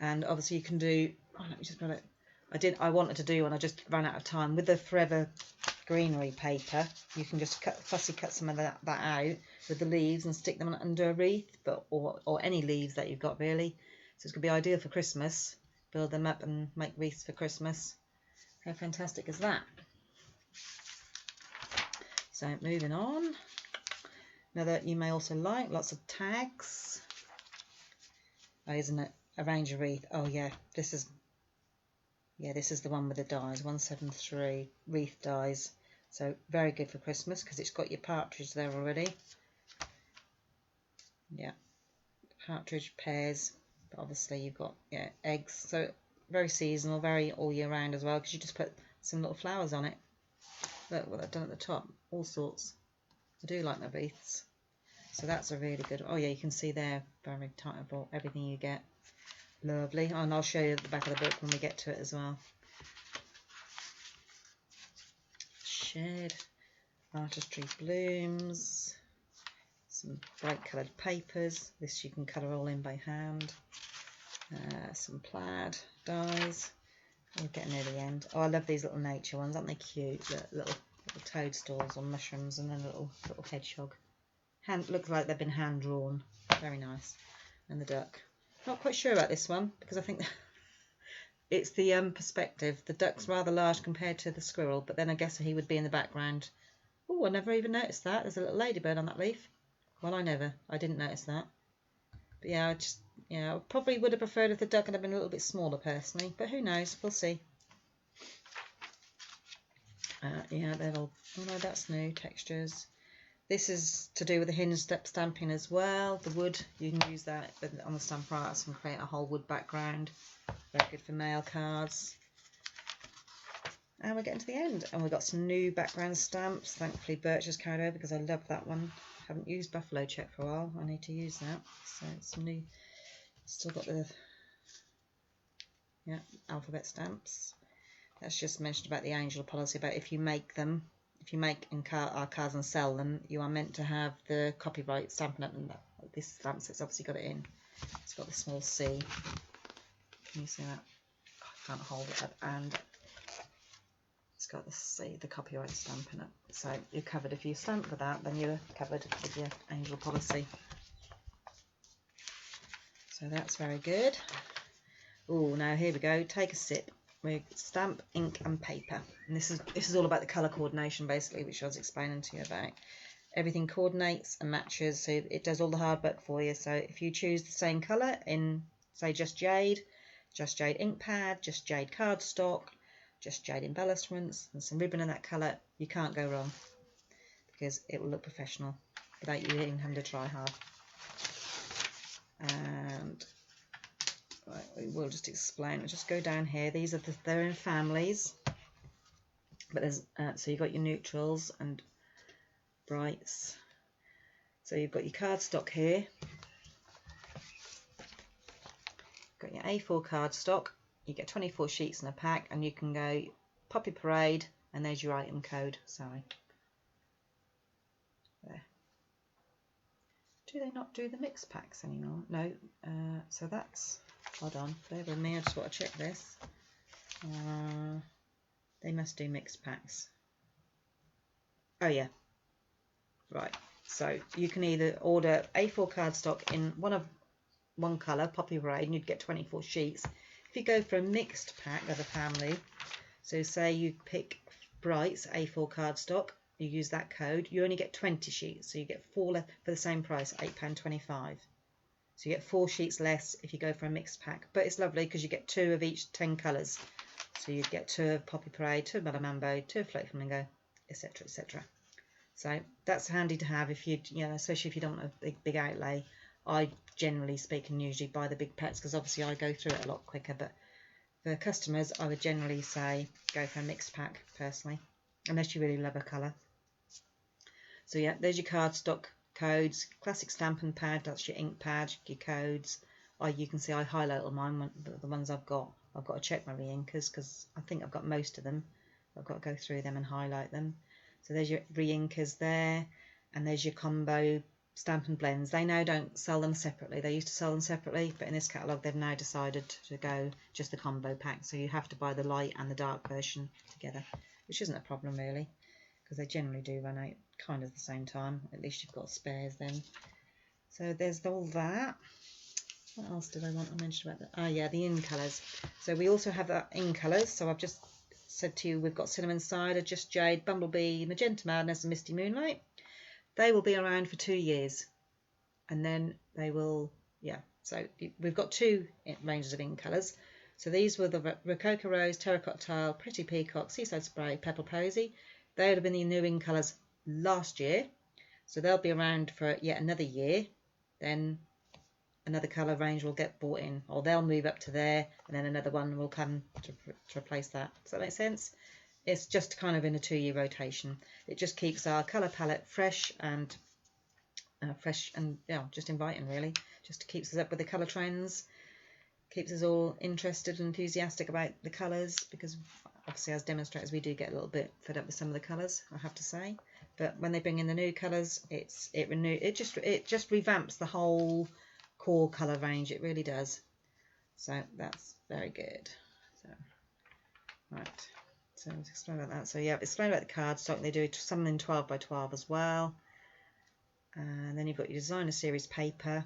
And obviously you can do, let me just put it. I wanted to do one, I just ran out of time. With the Forever Greenery paper, you can just fussy cut some of that out with the leaves and stick them under a wreath, or any leaves that you've got really. So it's going to be ideal for Christmas. Build them up and make wreaths for Christmas. How fantastic is that? So moving on. Another you may also like, lots of tags. Oh, isn't it? Arrange a wreath. Oh yeah, this is the one with the dies, 173 wreath dies. So very good for Christmas because it's got your partridge there already. Yeah, partridge, pears, but obviously you've got, yeah, eggs. So very seasonal, very all year round as well, because you just put some little flowers on it. Look what I've done at the top, all sorts. I do like my wreaths. So that's a really good, oh yeah, you can see there, very tightable, everything you get. Lovely. Oh, and I'll show you at the back of the book when we get to it as well. Shed, artistry blooms, some bright coloured papers. This you can colour all in by hand. Some plaid dies. We're getting near the end. Oh, I love these little nature ones, aren't they cute? The little toadstools or mushrooms, and then a little hedgehog. Looks like they've been hand drawn. Very nice. And the duck. Not quite sure about this one because I think it's the perspective. The duck's rather large compared to the squirrel, but then I guess he would be in the background. Oh, I never even noticed that. There's a little ladybird on that leaf. Well, I didn't notice that. But yeah, I probably would have preferred if the duck had been a little bit smaller personally, but who knows? We'll see. Yeah, they're all. Oh no, that's new textures. This is to do with the hinge stamping as well. The wood, you can use that on the Stampin' Arts and create a whole wood background. Very good for mail cards. And we're getting to the end. And we've got some new background stamps. Thankfully Birch has carried over because I love that one. Haven't used Buffalo Check for a while. I need to use that. So it's some new. Still got the alphabet stamps. That's just mentioned about the angel policy, about if you make our cards and sell them, you are meant to have the copyright Stampin' Up. And this stamp, so it's obviously got it in. It's got the small C. Can you see that? Oh, I can't hold it up. And it's got the C, the copyright Stampin' Up. So you're covered. If you stamp for that, then you're covered with your angel policy. So that's very good. Oh, now here we go. Take a sip. We stamp, ink and paper, and this is all about the colour coordination basically, which I was explaining to you about. Everything coordinates and matches, so it does all the hard work for you. So if you choose the same colour in, say, just jade ink pad, just jade cardstock, just jade embellishments, and some ribbon in that colour, you can't go wrong because it will look professional without you even having to try hard. And right, we will just explain. We'll just go down here. These are they're in families, but there's so you've got your neutrals and brights. So you've got your cardstock here. Got your A4 cardstock. You get 24 sheets in a pack, and you can go Poppy Parade, and there's your item code. Sorry. There. Do they not do the mixed packs anymore? No. So that's. Hold on, bear with me, I just want to check this. They must do mixed packs. Oh yeah. Right, so you can either order A4 cardstock in one colour, Poppy Parade, and you'd get 24 sheets. If you go for a mixed pack of a family, so say you pick Brights A4 cardstock, you use that code, you only get 20 sheets, so you get 4 for the same price, £8.25. So you get 4 sheets less if you go for a mixed pack. But it's lovely because you get 2 of each 10 colours. So you'd get 2 of Poppy Parade, 2 of Mellow Mambo, 2 of Float Flamingo, etc, etc. So that's handy to have if you, especially if you don't want a big outlay. I generally speaking usually buy the big packs because obviously I go through it a lot quicker. But for customers, I would generally say go for a mixed pack personally, unless you really love a colour. So yeah, there's your cardstock codes, classic Stampin' pad, that's your ink pad, your codes. You can see I highlight all mine, the ones I've got. I've got to check my re-inkers because I think I've got most of them. I've got to go through them and highlight them. So there's your re-inkers there, and there's your combo Stampin' blends. They now don't sell them separately. They used to sell them separately, but in this catalogue they've now decided to go just the combo pack. So you have to buy the light and the dark version together, which isn't a problem really, because they generally do run out kind of the same time. At least you've got spares then. So there's all that. What else did I want to mention about that? Oh yeah, the in colours. So we also have that in colours. So I've just said to you we've got Cinnamon Cider, Just Jade, Bumblebee, Magenta Madness and Misty Moonlight. They will be around for 2 years, and then they will, so we've got 2 ranges of in colours. So these were the Rococo Rose, Terracotta Tile, Pretty Peacock, Seaside Spray, Pepper Posy. They would have been the new in colours last year, so they'll be around for yet another year. Then another colour range will get bought in, or they'll move up to there, and then another one will come to replace that. Does that make sense? it's just kind of in a 2-year rotation. It just keeps our colour palette fresh and yeah, just inviting really. Just keeps us up with the colour trends, keeps us all interested and enthusiastic about the colours, because obviously as demonstrators we do get a little bit fed up with some of the colours, I have to say. But when they bring in the new colours, it just revamps the whole core colour range. It really does. So that's very good. So right. So let's explain about that. So yeah, explain about the cardstock. They do some in 12 by 12 as well. And then you've got your designer series paper.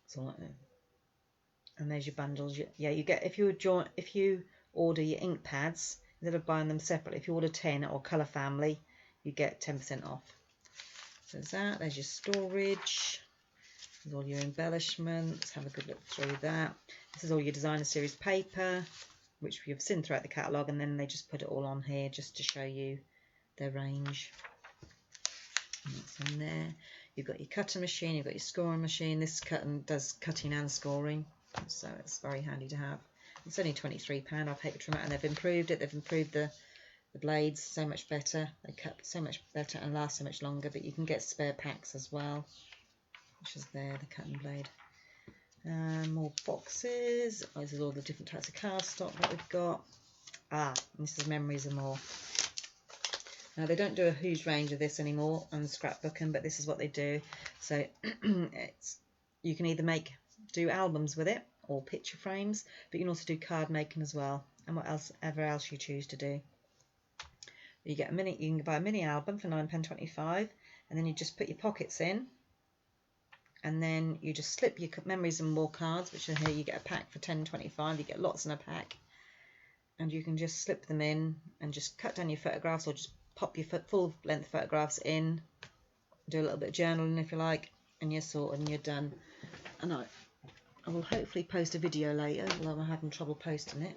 So, and there's your bundles. Yeah, you get if you order your ink pads instead of buying them separately. If you order 10 or colour family, you get 10% off. So there's that. There's your storage. There's all your embellishments. Have a good look through that. This is all your designer series paper, which we have seen throughout the catalogue, and then they just put it all on here just to show you their range. And that's in there. You've got your cutting machine, you've got your scoring machine. This does cutting and scoring, so it's very handy to have. It's only £23. I've paper trim out, and they've improved it. They've improved the blades so much better. They cut so much better and last so much longer. But you can get spare packs as well, which is there, the cutting blade. More boxes. Oh, this is all the different types of cardstock that we've got. And this is memories and more. Now they don't do a huge range of this anymore on scrapbooking, but this is what they do. So you can either do albums with it or picture frames, but you can also do card making as well, and whatever else you choose to do. You get you can buy a mini album for £9.25, and then you just put your pockets in, and then you just slip your memories and more cards, which are here. You get a pack for £10.25. You get lots in a pack, and you can just slip them in and just cut down your photographs, or just pop your full length photographs in, do a little bit of journaling if you like, and you're sorted and you're done. And I will hopefully post a video later, although I'm having trouble posting it.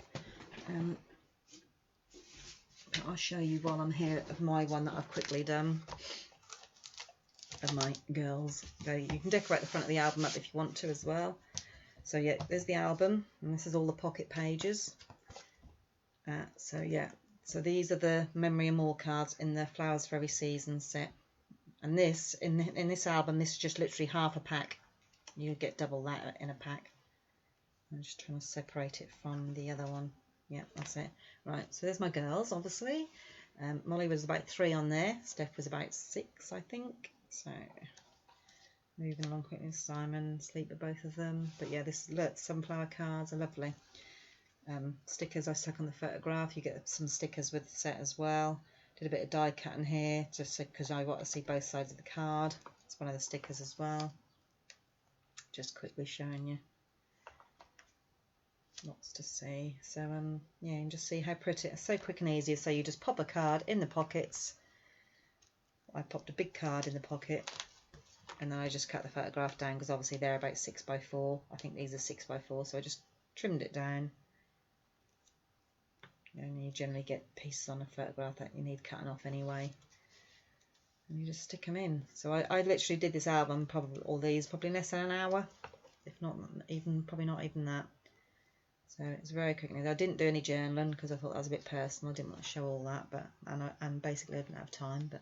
But I'll show you while I'm here of my one that I've quickly done, of my girls. So you can decorate the front of the album up if you want to as well. So yeah, there's the album, and this is all the pocket pages. So yeah. So these are the Memory and More cards in the Flowers for Every Season set. And this, in this album, this is just literally half a pack. You get double that in a pack. I'm just trying to separate it from the other one. Yeah, that's it. Right, so there's my girls, obviously. Molly was about 3 on there. Steph was about 6, I think. So, moving along quickly. Simon, sleep with both of them. But yeah, look, sunflower cards are lovely. Stickers I stuck on the photograph. You get some stickers with the set as well. Did a bit of die cutting here just because I want to see both sides of the card. It's one of the stickers as well. Just quickly showing you. Lots to see. So yeah, you can just see how pretty. It's so quick and easy. So you just pop a card in the pockets. I popped a big card in the pocket, and then I just cut the photograph down because obviously they're about 6 by 4. I think these are 6 by 4, so I just trimmed it down. And you generally get pieces on a photograph that you need cutting off anyway, and you just stick them in. So I literally did this album, probably in less than an hour, if not even, probably not even that. So it's very quick. I didn't do any journaling because I thought that was a bit personal. I didn't want to show all that, but and basically I didn't have time. But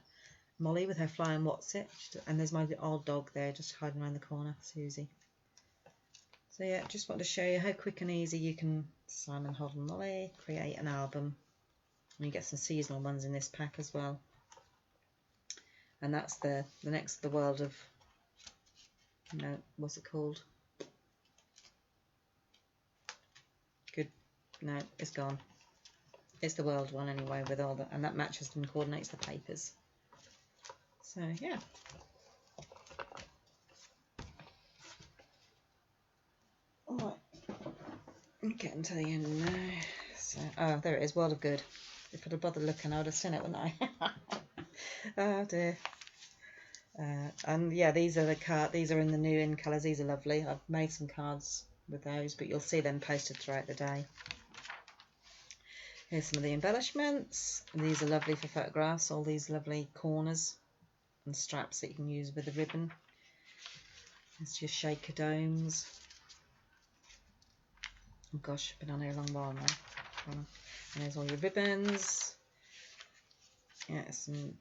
Molly with her flying what's it, and there's my old dog there just hiding around the corner, Susie. So yeah, just wanted to show you how quick and easy you can, Simon, Hold and Molly, create an album. And you get some seasonal ones in this pack as well. And that's the world of, what's it called? Good, no, it's gone. It's the world one anyway, with all and that matches and coordinates the papers. So yeah. Alright, I'm getting to the end now. So, oh, there it is, World of Good. If I'd have bothered looking, I would have seen it, wouldn't I? Oh dear. And yeah, these are these are in the new in colours. These are lovely. I've made some cards with those, but you'll see them posted throughout the day. Here's some of the embellishments. And these are lovely for photographs. All these lovely corners and straps that you can use with the ribbon. It's your shaker domes. Oh gosh, been on here a long while now. And there's all your ribbons. Yeah, some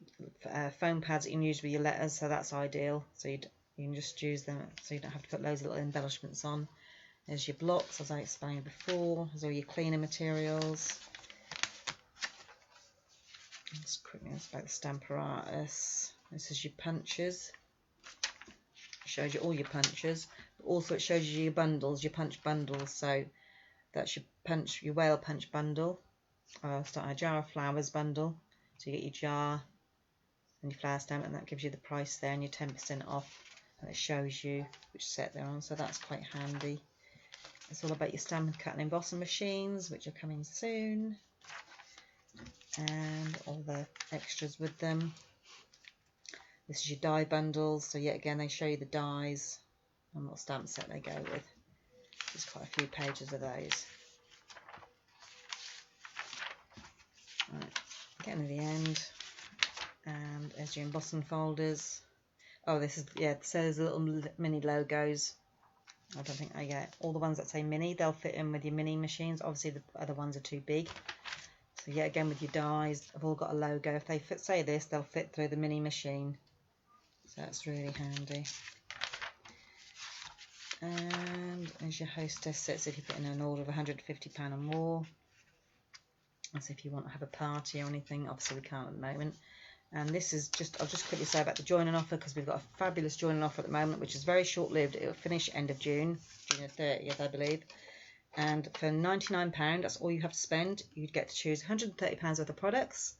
foam pads that you can use with your letters, so that's ideal. So you can just use them, so you don't have to put loads of little embellishments on. There's your blocks, as I explained before. There's all your cleaner materials. Just quickly, it's about the Stampin' Artist. This is your punches. It shows you all your punches. But also it shows you your bundles, your punch bundles. So that's your whale punch bundle. Starting a jar of flowers bundle. So you get your jar and your flower stamp, and that gives you the price there and your 10% off. And it shows you which set they're on, so that's quite handy. It's all about your Stampin' Cut and Embossing machines, which are coming soon. And all the extras with them. This is your die bundles, so yet again they show you the dies and what stamp set they go with. There's quite a few pages of those. Right, getting to the end, and there's your embossing folders. Oh, this is, yeah, so there's little mini logos. I don't think I get all the ones that say mini, they'll fit in with your mini machines. Obviously the other ones are too big. So yeah, again with your dies, I've all got a logo. If they say this, they'll fit through the mini machine. So that's really handy. And there's your Hostess sets if you put in an order of £150 or more. That's if you want to have a party or anything. Obviously we can't at the moment. And this is just, I'll just quickly say about the joining offer, because we've got a fabulous joining offer at the moment, which is very short-lived. It will finish end of June, June the 30th, I believe. And for £99, that's all you have to spend. You'd get to choose £130 worth of products,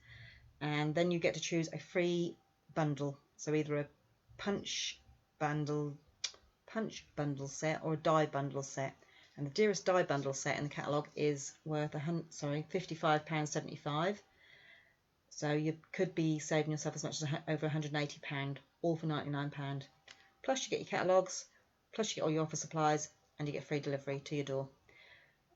and then you get to choose a free bundle. So either a punch bundle set or a die bundle set. And the dearest die bundle set in the catalogue is worth £55.75. So you could be saving yourself as much as over £180, all for £99. Plus you get your catalogues, plus you get all your offer supplies, and you get free delivery to your door.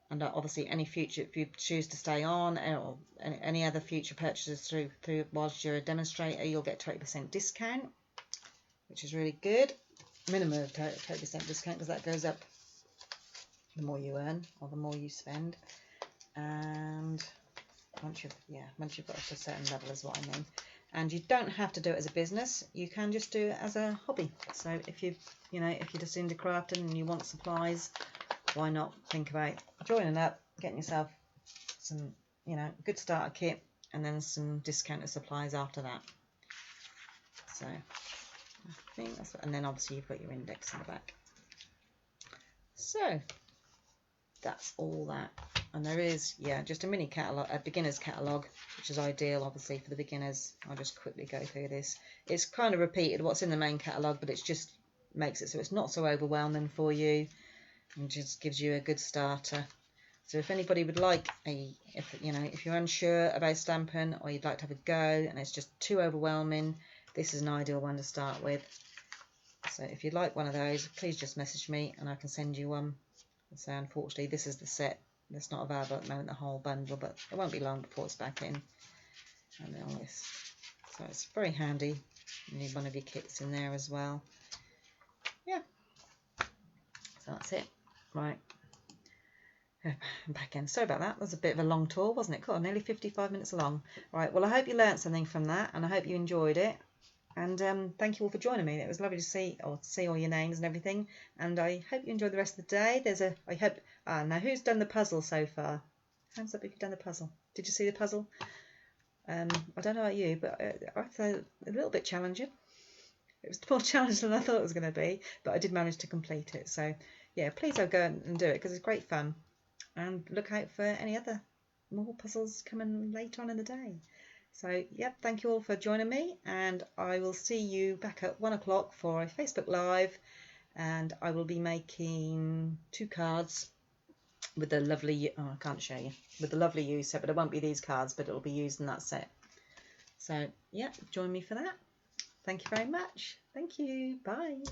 And obviously any future, if you choose to stay on, or any other future purchases through whilst you're a demonstrator, you'll get 20% discount, which is really good. Minimum of 20% discount, because that goes up the more you earn or the more you spend. And once you've got to a certain level is what I mean. And you don't have to do it as a business. You can just do it as a hobby. So if you're just into crafting and you want supplies, why not think about joining up, getting yourself some, good starter kit, and then some discounted supplies after that. So I think that's, and then obviously you've got your index in the back. So that's all that. And there is, just a mini catalogue, a beginner's catalogue, which is ideal, obviously, for the beginners. I'll just quickly go through this. It's kind of repeated what's in the main catalogue, but it just makes it so it's not so overwhelming for you, and just gives you a good starter. So if anybody would like if you're unsure about stamping, or you'd like to have a go and it's just too overwhelming, this is an ideal one to start with. So if you'd like one of those, please just message me and I can send you one. So unfortunately, this is the set that's not available at the moment, the whole bundle, but it won't be long before it's back in. And then all this. So it's very handy. You need one of your kits in there as well. Yeah. So that's it. Right. Back in. Sorry about that. That was a bit of a long tour, wasn't it? Cool. Nearly 55 minutes long. Right. Well, I hope you learnt something from that, and I hope you enjoyed it. And thank you all for joining me. It was lovely to see all your names and everything. And I hope you enjoy the rest of the day. Now who's done the puzzle so far? Hands up if you've done the puzzle. Did you see the puzzle? I don't know about you, but I thought a little bit challenging. It was more challenging than I thought it was going to be, but I did manage to complete it. So yeah, please go and do it, because it's great fun. And look out for any other more puzzles coming later on in the day. So, yep, thank you all for joining me, and I will see you back at 1 o'clock for a Facebook Live, and I will be making 2 cards with the lovely, I can't show you, with the lovely use set, but it won't be these cards, but it will be used in that set. So, yeah, join me for that. Thank you very much. Thank you. Bye.